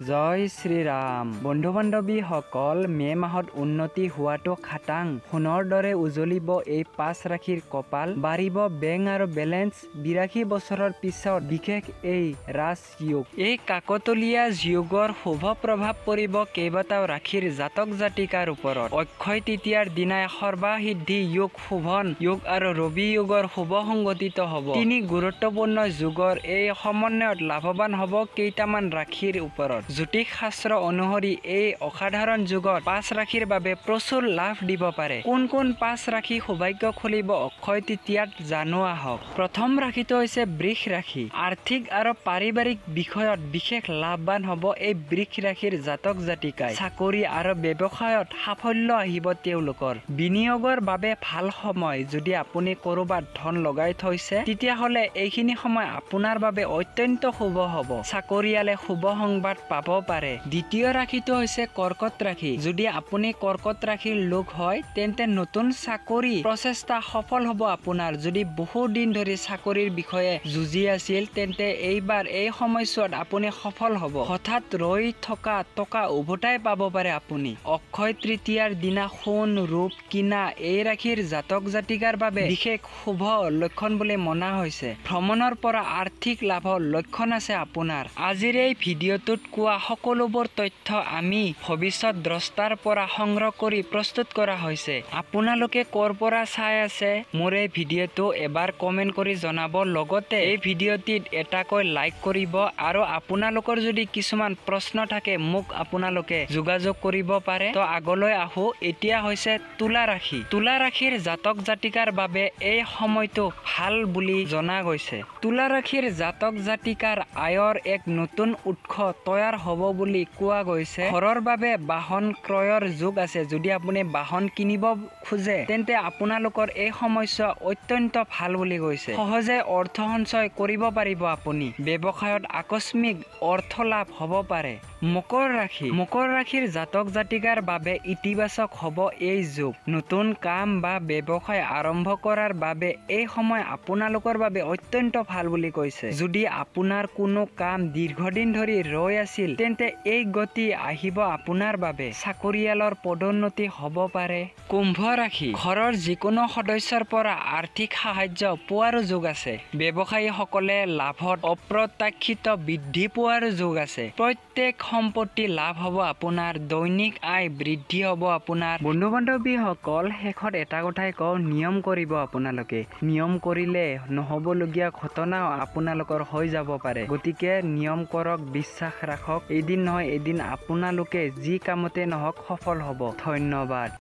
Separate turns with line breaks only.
জয় শ্ৰীৰাম। বন্ধু বান্ধৱীসকল, মে' মাহত উন্নতি হোৱাটো খাটাং। সোণৰ দৰে উজলিব এই 5 ৰাশিৰ কপাল, বাঢ়িব বেংক আৰু বেলেঞ্চ। 82 বছৰৰ পিছত বিশেষ এই ৰাজযোগ। এই কাকতলীয়া যোগৰ শুভ প্ৰভাৱ পৰিব কেইবাটাও ৰাশিৰ জাতক জাতিকাৰ ওপৰত। অক্ষয় তৃতীয়াৰ দিনাই সৰ্বাসিদ্ধি যোগ, শোভন যোগ আৰু ৰবি যোগৰ শুভ সংগঠিত হ'ব। 3 গুৰুত্বপূৰ্ণ যোগৰ এই সমন্বয়ত লাভৱান হ'ব কেইটামান ৰাশিৰ ওপৰত। জ্যোতিষ শাস্ত্ৰ অনুসৰি এই অসাধাৰণ যুগত 5 ৰাশিৰ বাবে প্ৰচুৰ লাভ দিব পাৰে। কোন কোন 5 ৰাশি সৌভাগ্য খুলিব অক্ষয় তৃতীয়াত জানো আহক। প্ৰথম ৰাশিটো হৈছে বৃষ ৰাশি। আৰ্থিক আৰু পাৰিবাৰিক বিষয়ত বিশেষ লাভৱান হ'ব এই বৃষ ৰাশিৰ জাতক জাতিকাই। চাকৰি আৰু ব্যৱসায়ত সাফল্য আহিব তেওঁলোকৰ। বিনিয়োগৰ বাবে ভাল সময়। যদি আপুনি কৰবাত ধন লগাই থৈছে তেতিয়াহ'লে এইখিনি সময় আপোনাৰ বাবে অত্যন্ত শুভ হ'ব। চাকৰিয়ালে শুভ সংবাদ পাব পাৰে। দ্বিতীয় ৰাশিটো হৈছে কৰ্কট ৰাশি। যদি আপুনি কৰ্কট ৰাশিৰ লোক হয় তেন্তে নতুন চাকৰি প্ৰচেষ্টা সফল হ'ব আপোনাৰ। যদি বহু দিন ধৰি চাকৰিৰ বিষয়ে যুঁজি আছিল তেন্তে এইবাৰ এই সময়ছোৱাত আপুনি সফল হ'ব। হঠাৎ ৰৈ থকা টকা উভতাই পাব পাৰে আপুনি। অক্ষয় তৃতীয়াৰ দিনা সোণ ৰূপ কিনা এই ৰাশিৰ জাতক জাতিকাৰ বাবে বিশেষ শুভ লক্ষণ বুলি মনা হৈছে। ভ্ৰমণৰ পৰা আৰ্থিক লাভৰ লক্ষণ আছে আপোনাৰ। আজিৰ এই ভিডিঅ'টোত কোৱা সকলোবোৰ তথ্য আমি ভৱিষ্যত দ্ৰষ্টাৰ পৰা সংগ্ৰহ কৰি প্ৰস্তুত কৰা হৈছে। আপোনালোকে ক'ৰ পৰা চাই আছে মোৰ এই ভিডিঅ'টো এবাৰ কমেণ্ট কৰি জনাব। লগতে এই ভিডিঅ'টিত এটাকৈ লাইক কৰিব আৰু আপোনালোকৰ যদি কিছুমান প্ৰশ্ন থাকে মোক আপোনালোকে যোগাযোগ কৰিব পাৰে। তো আগলৈ আহো। এতিয়া হৈছে তুলা ৰাশি। তুলা ৰাশিৰ জাতক জাতিকাৰ বাবে এই সময়টো ভাল বুলি জনা গৈছে। তুলা ৰাশিৰ জাতক জাতিকাৰ আয়ৰ এক নতুন উৎস তৈয়াৰ হ'ব বুলি কোৱা গৈছে। ঘৰৰ বাবে বাহন ক্ৰয়ৰ যোগ আছে। যদি আপুনি বাহন কিনিব খোজে তেন্তে আপোনালোকৰ এই সময়ছোৱা অত্যন্ত ভাল বুলি কৈছে। সহজে অৰ্থ সঞ্চয় কৰিব পাৰিব আপুনি। ব্যৱসায়ত আকস্মিক অৰ্থ লাভ হ'ব পাৰে। মকৰ ৰাশি। মকৰ ৰাশিৰ জাতক জাতিকাৰ বাবে ইতিবাচক হ'ব এই যুগ। নতুন কাম বা ব্যৱসায় আৰম্ভ কৰাৰ বাবে এই সময় আপোনালোকৰ বাবে অত্যন্ত ভাল বুলি কৈছে। যদি আপোনাৰ কোনো কাম দীৰ্ঘদিন ধৰি ৰৈ আছিল তেন্তে এই গতি আহিব আপোনাৰ বাবে। চাকৰিয়ালৰ পদোন্নতি হ'ব পাৰে। কুম্ভ ৰাশি। ঘৰৰ যিকোনো সদস্যৰ পৰা আৰ্থিক সাহায্য পোৱাৰো যোগ আছে। ব্যৱসায়ীসকলে লাভত অপ্ৰত্যাশিত বৃদ্ধি পোৱাৰো যোগ আছে। প্ৰত্যেক সম্পত্তি লাভ হ'ব আপোনাৰ। দৈনিক আয় বৃদ্ধি হ'ব আপোনাৰ। বন্ধু বান্ধৱীসকল, শেষত এটা কথাই কওঁ, নিয়ম কৰিব আপোনালোকে। নিয়ম কৰিলে নহ'বলগীয়া ঘটনাও আপোনালোকৰ হৈ যাব পাৰে। গতিকে নিয়ম কৰক, বিশ্বাস ৰাখক। এদিন নহয় এদিন আপোনালোকে যি কামতে নহওক সফল হ'ব। ধন্যবাদ।